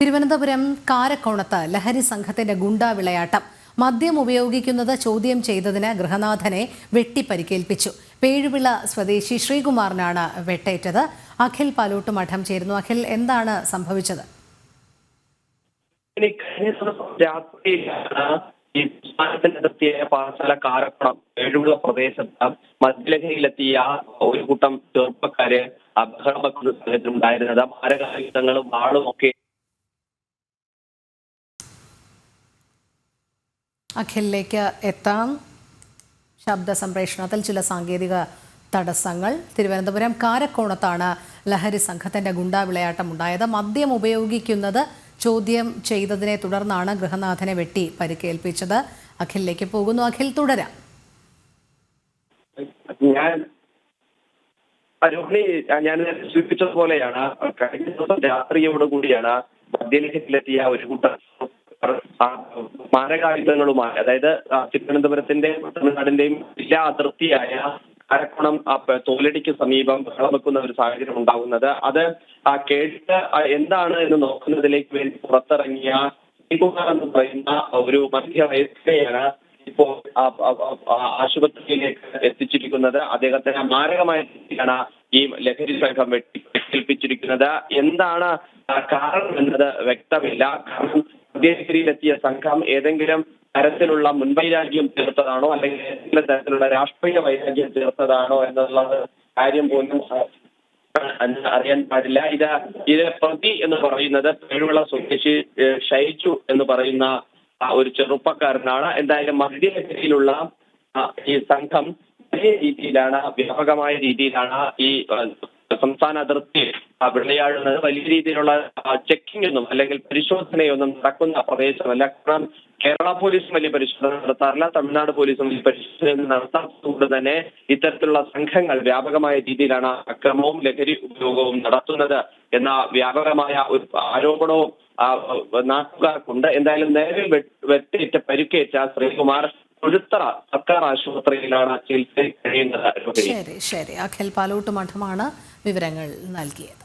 തിരുവനന്തപുരം കാരക്കോണത്ത് ലഹരി സംഘത്തിന്റെ ഗുണ്ടാ വിളയാട്ടം. മദ്യം ഉപയോഗിക്കുന്നത് ചോദ്യം ചെയ്തതിന് ഗൃഹനാഥനെ വെട്ടിപ്പരിക്കേൽപ്പിച്ചു. പേഴുവിള സ്വദേശി ശ്രീകുമാറിനാണ് വെട്ടേറ്റത്. അഖിൽ പാലോട്ട് മഠം ചേരുന്നു. അഖിൽ, എന്താണ് സംഭവിച്ചത്? പാറശാല കാരക്കുളം പേഴുവിള പ്രദേശത്ത് മദ്യലഹരിയിലെത്തിയ ഒരു കൂട്ടം ചെറുപ്പക്കാര് ബഹളം വെക്കുന്ന സാഹചര്യമുണ്ടായിരുന്നത്. മാരകായുധങ്ങളും വാളും ഒക്കെ. അഖിലിലേക്ക് എത്താം. ശബ്ദ സംപ്രേഷണത്തിൽ ചില സാങ്കേതിക തടസ്സങ്ങൾ. തിരുവനന്തപുരം കാരക്കോണത്താണ് ലഹരി സംഘത്തിന്റെ ഗുണ്ടാ വിളയാട്ടം ഉണ്ടായത്. മദ്യം ഉപയോഗിക്കുന്നത് ചോദ്യം ചെയ്തതിനെ തുടർന്നാണ് ഗൃഹനാഥനെ വെട്ടി പരിക്കേൽപ്പിച്ചത്. അഖിലിലേക്ക് പോകുന്നു. അഖിൽ, തുടരാം. ഞാൻ സൂചിപ്പിച്ചതുപോലെയാണ് കഴിഞ്ഞ ദിവസം രാത്രിയോടുകൂടിയാണ് മദ്യലഹരിയിലെത്തിയ ഒരു കൂട്ടം മാരകായുധങ്ങളുമായി, അതായത് തിരുവനന്തപുരത്തിന്റെ തമിഴ്നാടിന്റെയും ജില്ലാ അതിർത്തിയായ കാരക്കോണം തോലടിക്ക് സമീപം ബഹളം വെക്കുന്ന ഒരു സാഹചര്യം ഉണ്ടാകുന്നത്. അത് കേട്ട് എന്താണ് എന്ന് നോക്കുന്നതിലേക്ക് വേണ്ടി പുറത്തിറങ്ങിയ ശ്രീകുമാർ എന്ന് പറയുന്ന ഒരു മധ്യവയസ്കയാണ് ഇപ്പോൾ ആശുപത്രിയിലേക്ക് എത്തിച്ചിരിക്കുന്നത്. അദ്ദേഹത്തിന് മാരകമായ രീതിയിലാണ് ഈ ലഹരി സംഘം വെട്ടിപ്പിടിച്ചിരിക്കുന്നത്. എന്താണ് കാരണം എന്നത് വ്യക്തമില്ല. കാരണം മദ്യലഹരിയിലെത്തിയ സംഘം ഏതെങ്കിലും തരത്തിലുള്ള മുൻവൈരാഗ്യം തീർത്തതാണോ അല്ലെങ്കിൽ ഏതെങ്കിലും തരത്തിലുള്ള രാഷ്ട്രീയ വൈരാഗ്യം തീർത്തതാണോ എന്നുള്ളത് കാര്യം പോലും അറിയാൻ പാടില്ല. ഇത് പ്രതി എന്ന് പറയുന്നത് പേഴുവിള സ്വദേശി ഷൈജു എന്ന് പറയുന്ന ഒരു ചെറുപ്പക്കാരനാണ്. എന്തായാലും മദ്യലഹരിയിലുള്ള ഈ സംഘം വലിയ രീതിയിലാണ്, വ്യാപകമായ രീതിയിലാണ് ഈ സംസ്ഥാന അതിർത്തി വിളയാടുന്നത്. വലിയ രീതിയിലുള്ള ചെക്കിംഗ് ഒന്നും അല്ലെങ്കിൽ പരിശോധനയൊന്നും നടക്കുന്ന പ്രദേശമല്ല. കാരണം കേരള പോലീസും വലിയ പരിശോധന നടത്താറില്ല, തമിഴ്നാട് പോലീസും വലിയ പരിശോധന നടത്താത്തതുകൊണ്ട് തന്നെ ഇത്തരത്തിലുള്ള സംഘങ്ങൾ വ്യാപകമായ രീതിയിലാണ് അക്രമവും ലഹരി ഉപയോഗവും നടത്തുന്നത് എന്ന വ്യാപകമായ ഒരു ആരോപണവും നാട്ടുകാർക്കുണ്ട്. എന്തായാലും നേരിൽ വെട്ടേറ്റ പരിക്കേറ്റ ശ്രീകുമാർ കൊഴുത്തറ സർക്കാർ ആശുപത്രിയിലാണ് ചികിത്സയിൽ കഴിയുന്നത്. ശരി. അഖിൽ പാലോട്ട് മഠമാണ് വിവരങ്ങൾ നൽകിയത്.